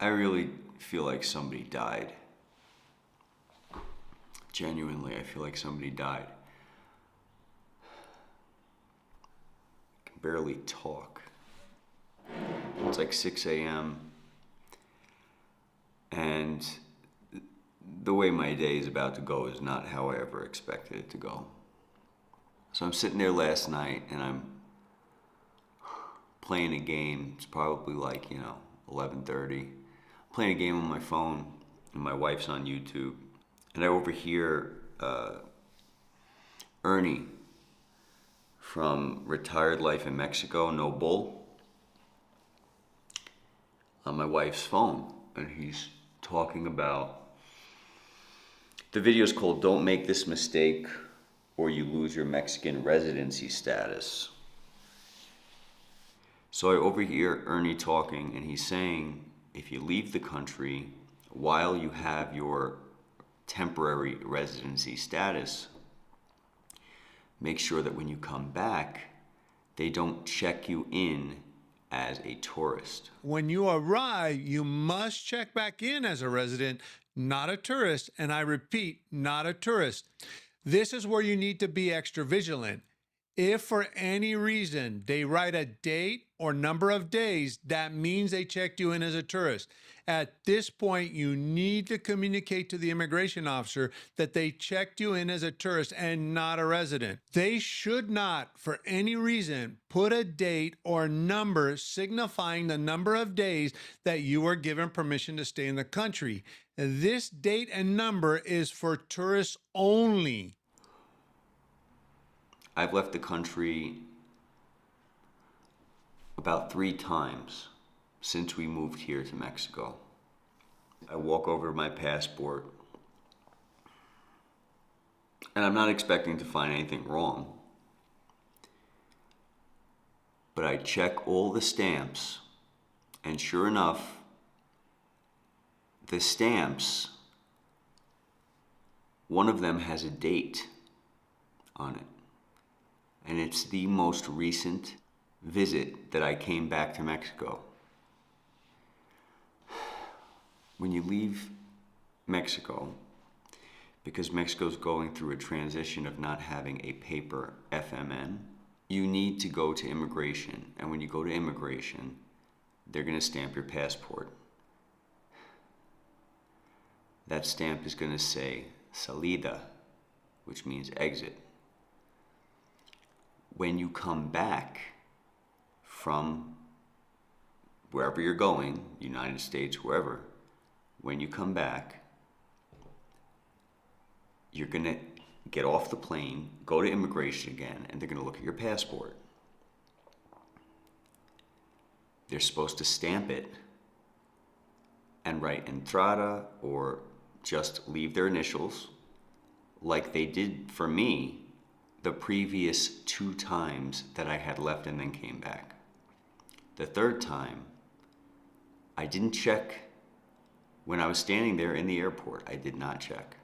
I really feel like somebody died. Genuinely, I feel like somebody died. I can barely talk. It's like 6 a.m. and the way my day is about to go is not how I ever expected it to go. So I'm sitting there last night and I'm playing a game. It's probably like, 11:30. Playing a game on my phone and my wife's on YouTube. And I overhear Ernie from Retired Life in Mexico, No Bull, on my wife's phone. And he's talking about, the video's called Don't Make This Mistake or You Lose Your Mexican Residency Status. So I overhear Ernie talking and he's saying, if you leave the country while you have your temporary residency status, make sure that when you come back, they don't check you in as a tourist. When you arrive, you must check back in as a resident, not a tourist. And I repeat, not a tourist. This is where you need to be extra vigilant. If for any reason they write a date or number of days, that means they checked you in as a tourist. At this point, you need to communicate to the immigration officer that they checked you in as a tourist and not a resident. They should not, for any reason, put a date or number signifying the number of days that you were given permission to stay in the country. This date and number is for tourists only. I've left the country about 3 times since we moved here to Mexico. I walk over to my passport and I'm not expecting to find anything wrong, but I check all the stamps and sure enough, the stamps, one of them has a date on it. And it's the most recent visit that I came back to Mexico. When you leave Mexico, because Mexico's going through a transition of not having a paper FMN, you need to go to immigration. And when you go to immigration, they're going to stamp your passport. That stamp is going to say salida, which means exit. When you come back from wherever you're going, United States, wherever, when you come back, you're going to get off the plane, go to immigration again, and they're going to look at your passport. They're supposed to stamp it and write entrada or just leave their initials like they did for me the previous 2 times that I had left and then came back. The 3rd time, I didn't check when I was standing there in the airport. I did not check.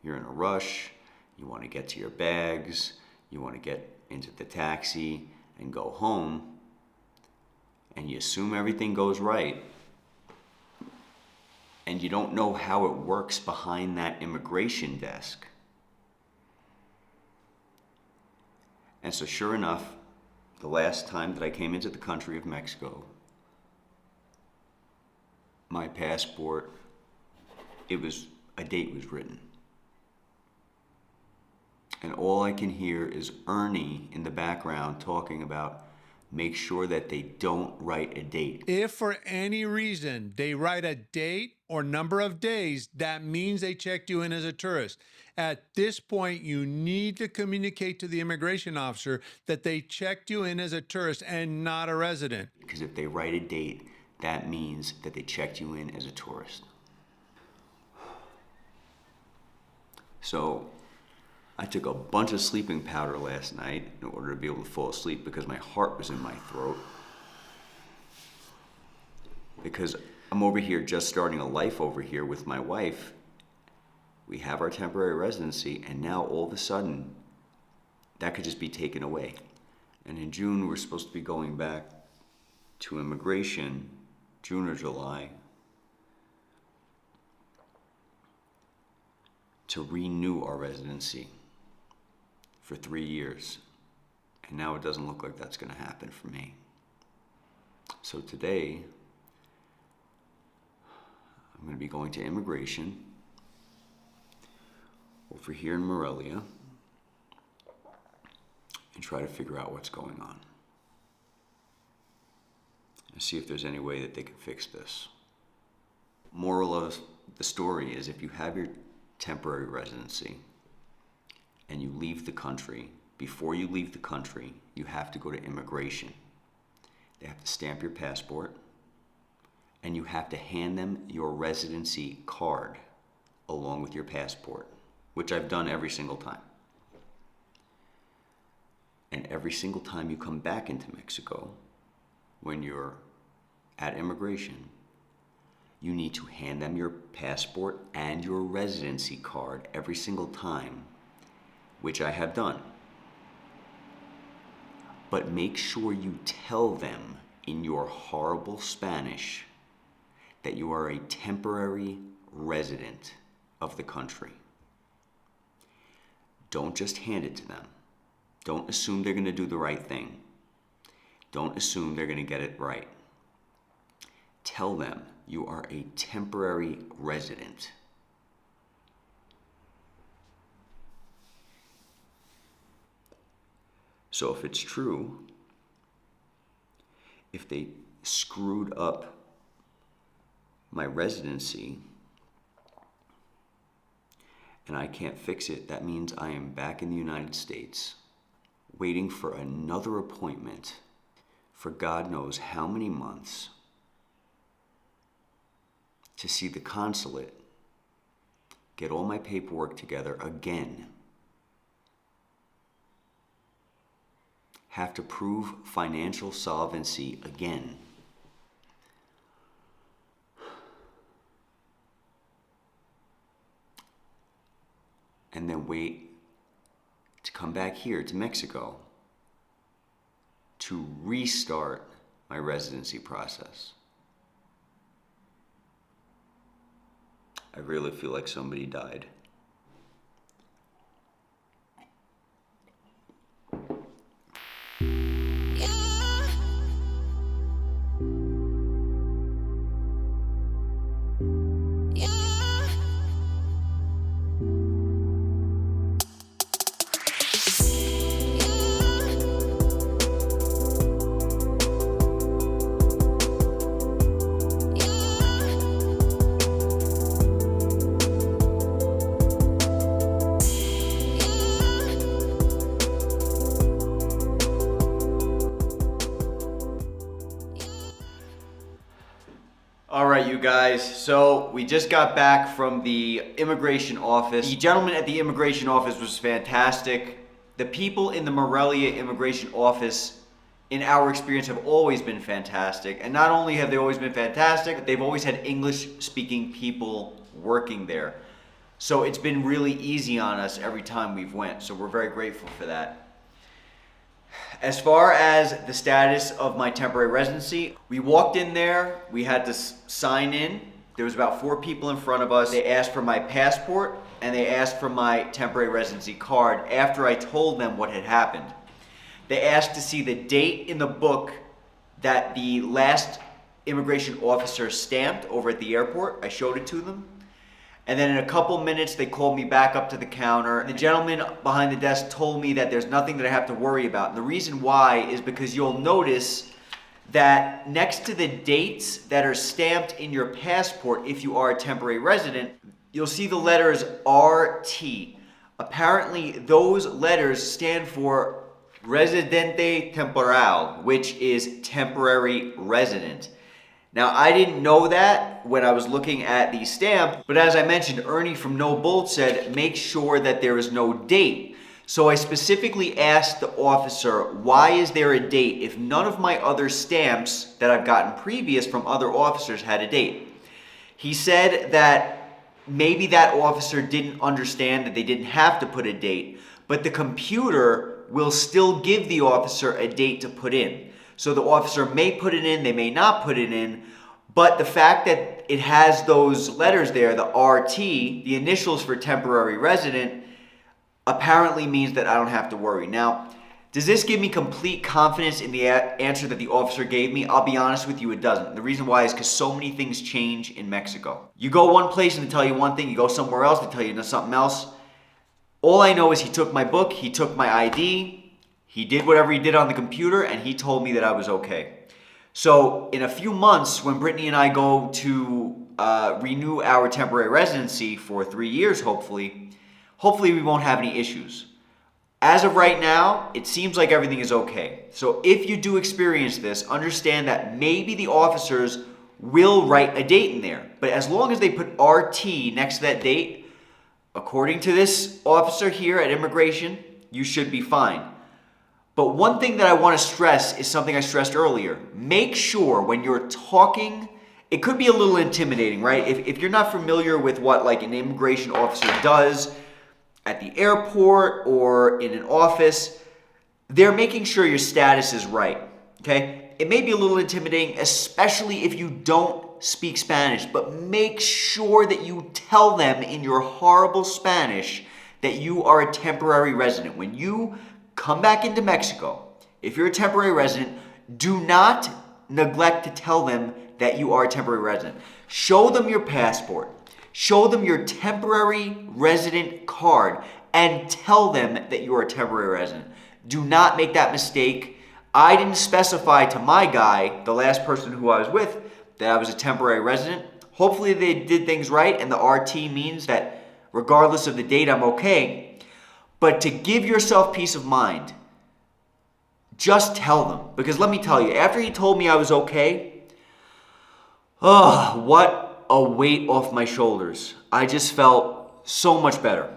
You're in a rush, you want to get to your bags, you want to get into the taxi and go home, and you assume everything goes right, and you don't know how it works behind that immigration desk. And so sure enough, the last time that I came into the country of Mexico, my passport, a date was written. And all I can hear is Ernie in the background talking about make sure that they don't write a date. If for any reason they write a date or number of days, that means they checked you in as a tourist. At this point, you need to communicate to the immigration officer that they checked you in as a tourist and not a resident. Because if they write a date, that means that they checked you in as a tourist. So I took a bunch of sleeping powder last night in order to be able to fall asleep because my heart was in my throat. Because I'm over here just starting a life over here with my wife. We have our temporary residency, and now all of a sudden, that could just be taken away. And in June, we're supposed to be going back to immigration, June or July, to renew our residency for 3 years. And now it doesn't look like that's going to happen for me. So today, I'm going to be going to immigration over here in Morelia and try to figure out what's going on. And see if there's any way that they can fix this. Moral of the story is, if you have your temporary residency and you leave the country, before you leave the country, you have to go to immigration. They have to stamp your passport, and you have to hand them your residency card along with your passport, which I've done every single time. And every single time you come back into Mexico, when you're at immigration, you need to hand them your passport and your residency card every single time, which I have done. But make sure you tell them in your horrible Spanish that you are a temporary resident of the country. Don't just hand it to them. Don't assume they're going to do the right thing. Don't assume they're going to get it right. Tell them you are a temporary resident. So if it's true, if they screwed up my residency and I can't fix it, that means I am back in the United States waiting for another appointment for God knows how many months to see the consulate, get all my paperwork together again, have to prove financial solvency again. And then wait to come back here to Mexico to restart my residency process. I really feel like somebody died. All right, you guys, so we just got back from the immigration office. The gentleman at the immigration office was fantastic. The people in the Morelia immigration office, in our experience, have always been fantastic. And not only have they always been fantastic, but they've always had English-speaking people working there. So it's been really easy on us every time we've went, so we're very grateful for that. As far as the status of my temporary residency, we walked in there, we had to sign in. There was about 4 people in front of us. They asked for my passport and they asked for my temporary residency card after I told them what had happened. They asked to see the date in the book that the last immigration officer stamped over at the airport. I showed it to them. And then in a couple minutes, they called me back up to the counter. The gentleman behind the desk told me that there's nothing that I have to worry about. And the reason why is because you'll notice that next to the dates that are stamped in your passport, if you are a temporary resident, you'll see the letters RT. Apparently, those letters stand for Residente Temporal, which is temporary resident. Now, I didn't know that when I was looking at the stamp, but as I mentioned, Ernie from No Bolt said, make sure that there is no date. So I specifically asked the officer, why is there a date if none of my other stamps that I've gotten previous from other officers had a date? He said that maybe that officer didn't understand that they didn't have to put a date, but the computer will still give the officer a date to put in. So the officer may put it in, they may not put it in, but the fact that it has those letters there, the RT, the initials for temporary resident, apparently means that I don't have to worry. Now, does this give me complete confidence in the answer that the officer gave me? I'll be honest with you, it doesn't. The reason why is because so many things change in Mexico. You go one place and they tell you one thing, you go somewhere else, they tell you something else. All I know is he took my book, he took my ID, he did whatever he did on the computer, and he told me that I was okay. So in a few months, when Brittany and I go to renew our temporary residency for 3 years, hopefully we won't have any issues. As of right now, it seems like everything is okay. So if you do experience this, understand that maybe the officers will write a date in there. But as long as they put RT next to that date, according to this officer here at immigration, you should be fine. But one thing that I want to stress is something I stressed earlier. Make sure when you're talking, it could be a little intimidating, right? If you're not familiar with what like an immigration officer does at the airport or in an office, they're making sure your status is right, okay? It may be a little intimidating, especially if you don't speak Spanish, but make sure that you tell them in your horrible Spanish that you are a temporary resident. When you come back into Mexico, if you're a temporary resident, do not neglect to tell them that you are a temporary resident. Show them your passport. Show them your temporary resident card and tell them that you are a temporary resident. Do not make that mistake. I didn't specify to my guy, the last person who I was with, that I was a temporary resident. Hopefully they did things right and the RT means that regardless of the date, I'm okay. But to give yourself peace of mind, just tell them. Because let me tell you, after he told me I was okay, oh, what a weight off my shoulders. I just felt so much better.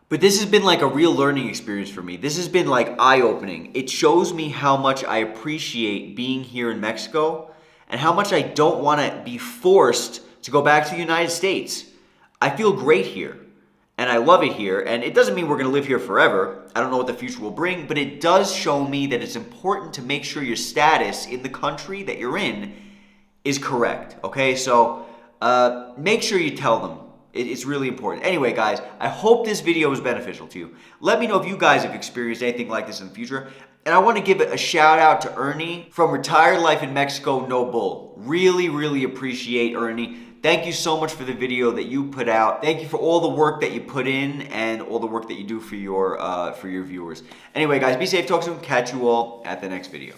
But this has been like a real learning experience for me. This has been like eye-opening. It shows me how much I appreciate being here in Mexico and how much I don't want to be forced to go back to the United States. I feel great here and I love it here. And it doesn't mean we're going to live here forever. I don't know what the future will bring, but it does show me that it's important to make sure your status in the country that you're in is correct, okay? So make sure you tell them. It's really important. Anyway, guys, I hope this video was beneficial to you. Let me know if you guys have experienced anything like this in the future. And I want to give a shout out to Ernie from Retired Life in Mexico, No Bull. Really, really appreciate Ernie. Thank you so much for the video that you put out. Thank you for all the work that you put in and all the work that you do for your viewers. Anyway, guys, be safe, talk soon, catch you all at the next video.